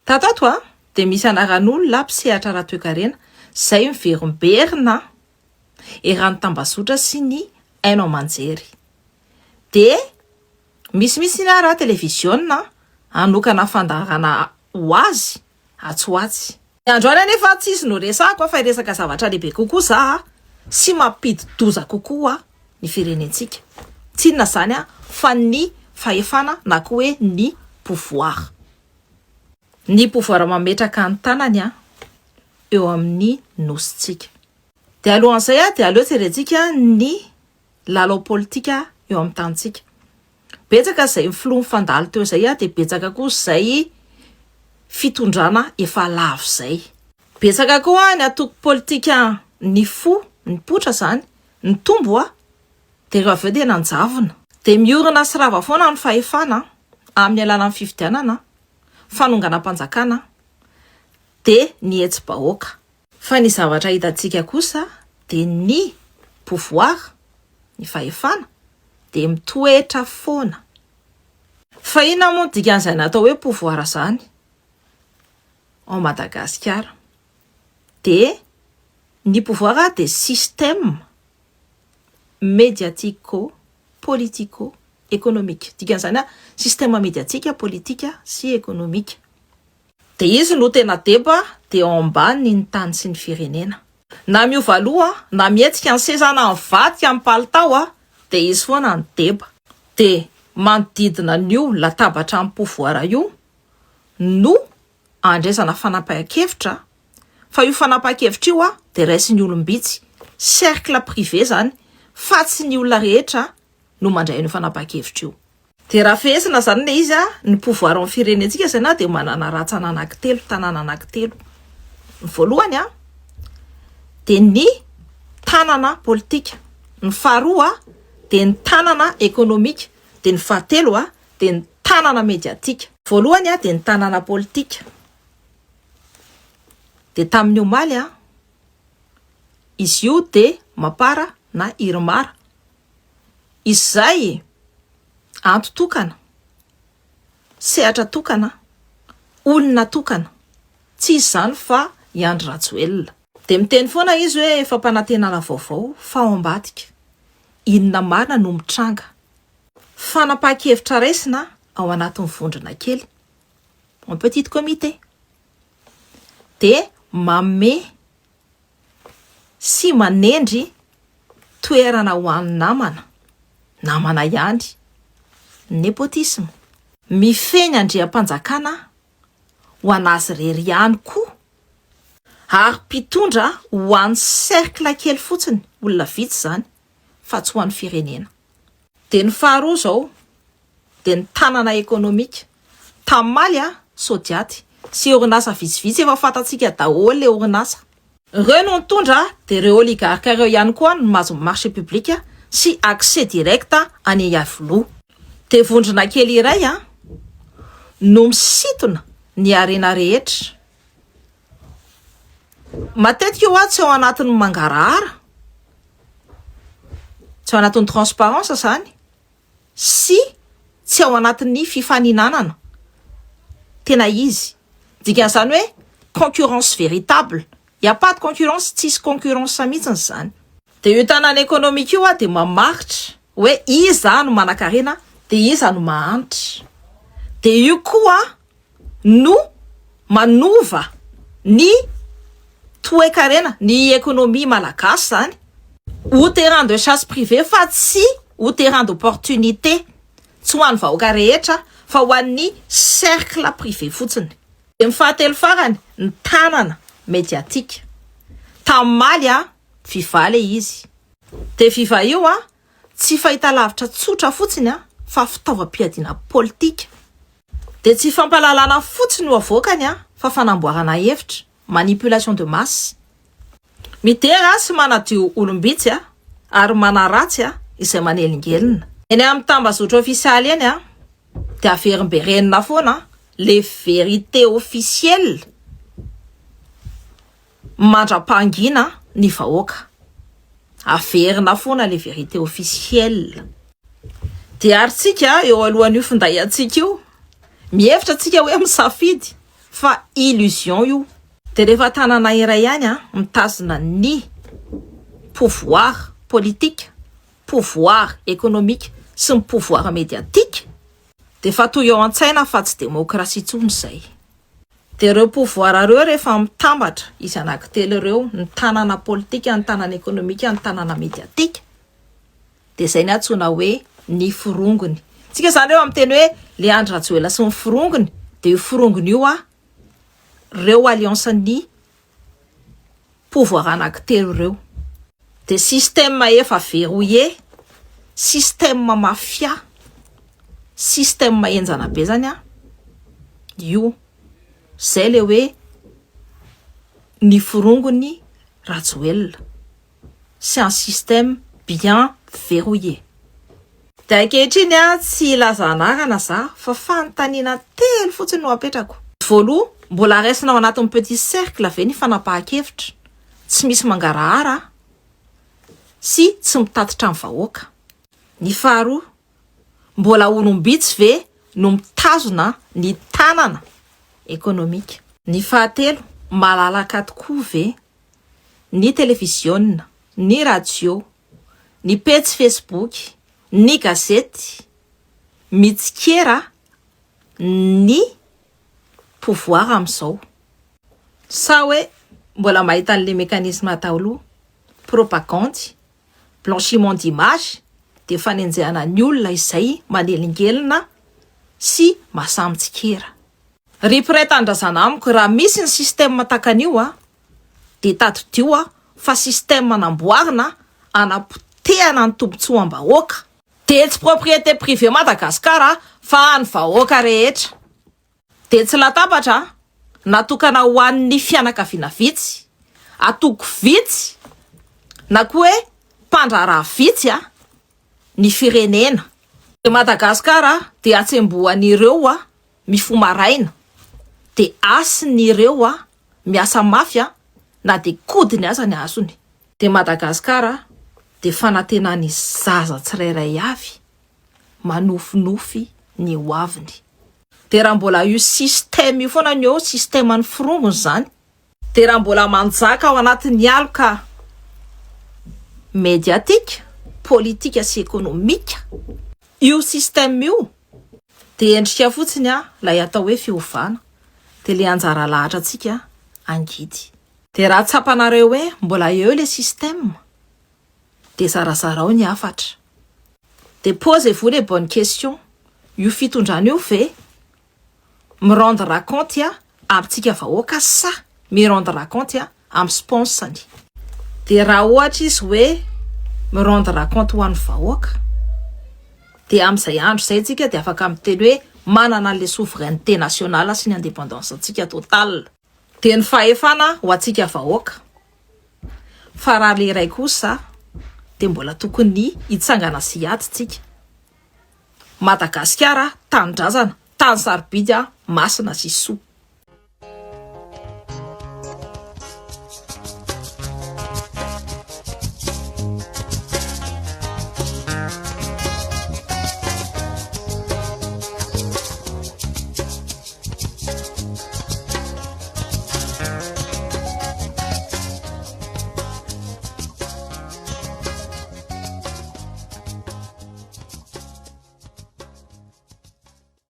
Tatato a de misy anaran'olona mpisehatra raha toe-karena zay miverimberina erano tambazotra sy ny haino aman-jery. De misy na raha televisionna anokana fandarana ho azy atsoatsy. Androany anefa tsisy no resako fa resaka zavatra lehibe kokoa za sy mampidi-doza kokoa ny firenentsika. Tsy inona zany fa ny fahefana na koa hoe ny pouvoir. Ny pouvoir mametraka ny tanany eo amin'ny nositsika. De alohan'izay de aleo tserentsika ny lalao politika eo amin'ny tantsika. Betsaka izay mifiloha mifandalo teo izay de betsaka koa izay fitondrana efa lavo izay. Betsaka koa ny atoko politika ny fo, ny potra zany, ny tombo de rehefa avy eo de nanjavona. De miorina sy rava foana ny fahefana amin'ny alalan'ny fifidianana, fanonganam-panjakana de ny hetsi-bahoaka. Fa ny zavatra hitantsika kosa de ny pouvoir, ny fahefana de mitoetra foana. Fa inona moa dikan'izay natao hoe pouvoir zany en Madagasikara? De ny pouvoir de système médiatico-politico-économique. Dikan'izany système médiatique, politika sy économique. De izy no tena deba de ao ambany ny tany sy ny firenena. Na miova loha, na mietsika ny sezana ny vadika amin'ny palitao de izy foana ny deba. De manodidina an'io latabatra amin'ny pouvoir io no andraisana fanapahan-kevitra. Fa io fanapahan-kevitra io de raisin'ny olombitsy, cercle privé zany, fa tsy ny olona rehetra no mandray ny fanapahan-kevitra io. De raha fehesina zany le izy ny pouvoir amin'ny firenentsika zay de manana ratsana anankitelo, tanàna anankitelo. Ny voalohany de ny tanàna politika, ny faharoa de ny tanàna économique, de ny fahatelo de ny tanàna médiatique. Voalohany de ny tanàna politika. De tamin'ny omaly izy io de mapara na irmara. Izay anto tokana, sehatra tokana, olona tokana, tsy izy zany fa i Andry Rajoelina. De miteny foana izy hoe fampanantenana vaovao fa ao ambadika. Inona marina no mitranga? Fanapahan-kevitra raisina ao anatin'ny vondrona kely, un petit comité. De mame sy manendry toerana ho an'ny namana ihany, népotisme. Mifeny andriam-panjakana ho anazy rery ihany koa, ary mpitondra ho an'ny cercle kely fotsiny, olona vitsy zany, fa tsy ho an'ny firenena. De ny faharoa zao de ny tanàna économique. Tamaly Sodiaty sy orinasa vitsivitsy efa fantatsika daholo le orinasa. Ireo no mitondra de ireo oligarque ireo ihany koa no mahazo marché public sy accès direct any Avilo. De vondrona kely iray no misintona ny arena rehetra. Matetika io tsy ao anatin'ny mangarahara, tsy ao anatin'ny transparence zany, sy tsy ao anatin'ny fifaninanana. Tena izy. Dikan'izany hoe concurrence véritable. Il n'y a pas de concurrence, tsisy concurrence mihitsiny zany. De io tanàna économique io de mamaritra hoe iza no manan-karena de iza no mahantra. De io koa no manova ny toe-karena, ny économie malagasy zany ho terrain de chasse privé fa tsy ho terrain d'opportunité, tsy ho an'ny vahoaka rehetra fa ho an'ny cercle privé fotsiny. De ny fahatelo farany ny tanàna médiatique. Tamaly fiva le izy. De fiva io tsy fahita lavitra tsotra fotsiny fa fitaovam-piadiana politika. De tsy fampalalana fotsiny ho avoakany fa fanamboarana hevitra, manipulation de masse. Mitera sy manadio olombitsy ary manaratsy izay manelingelina. Eny amin'ny tambazotra ofisialy eny de averimberenina foana les vérités officielles mandra-pangina ny vahoaka. Averina foana les vérités officielles. De aritsika eo alohan'io finday antsika io, mihevitra tsika hoe misafidy fa illusion io. De rehefa tanàna iray ihany mitazona ny pouvoir politique, pouvoir économique sy ny pouvoir médiatique, de fa toy eo an-tsaina fa tsy démocratie intsony zay. De ireo pouvoir reo rehefa mitambatra izy anankitelo ireo, ny tanàna politika, ny tanàna économique, ny tanàna médiatique, de zay ny antsoina hoe ny firongony. Tsika zany reo amin'ny teny hoe Leandre Rajoelina sy ny firongony, de io firongony io reo alliance ny pouvoir anankitelo reo. De système efa verrouillé, système mafia, système enjana be zany io. Zay le hoe ny firongony Rajoelina. C'est un système bien verrouillé. De ankehitriny tsy ilazanarana za fa fanontaniana telo fotsiny no apetrako. Voaloha, mbola raisinao anatin'ny petit cercle ve ny fanapahan-kevitra, tsy misy mangarahara sy tsy mitatitra amin'ny vahoaka. Ny faharoa, mbola olombitsy ve no mitazona ny tanana économique. Ny fahatelo, malalaka tokoa ve ny télévision, ny radio, ny page Facebook, ny gazety mitsikera ny pouvoir amin'izao. Sa hoe mbola mahita an'le mécanisme atao propagande, blanchiment d'image, de fanenjehana ny olona izay manelingelina sy masamintsikera. Ry mpiray-tandrazana amiko raha misy ny système takan'io de tadidio fa système namboarina anapotehana ny tombotsoam-bahoaka, de tsy propriété privée Madagasikara fa ny vahoaka rehetra. De tsy latabatra natokana ho an'ny fianakaviana vitsy, atoko vitsy, na koa hoe mpandraraha vitsy ny firenena. De Madagasikara de atsembohan'ireo mifomaraina, de asin'ireo miasa mafia na de kodiny aza ny azony. De Madagasikara de fanantenany zaza tsirairay avy manofinofy ny hoaviny. De raha mbola io système io foana ny eo, système ny firongony zany, de raha mbola manjaka ao anatin'ny aloka médiatique, politique sy économique io système io, de endrika fotsiny lay atao hoe fiovana, de le anjara lahatra atsika angidy. De raha tsapanareo hoe mbola eo le système, de zarazarao ny afatra. De posez-vous les bonnes questions. Io fitondrana io ve me rendre compte amintsika vahoaka sa me rendre compte amin'ny sponsany? De raha ohatra izy hoe me rendre compte ho an'ny vahoaka, de amin'izay andro zay tsika de afaka miteny hoe manana le souveraineté nationale sy ny indépendance atsika totale. De ny fahefana ho atsika vahoaka. Fa raha le iray kosa de mbola tokony hitsangana sy hiady tsika. Madagasikara, tanindrazana, tany sarobidy masina sy soa.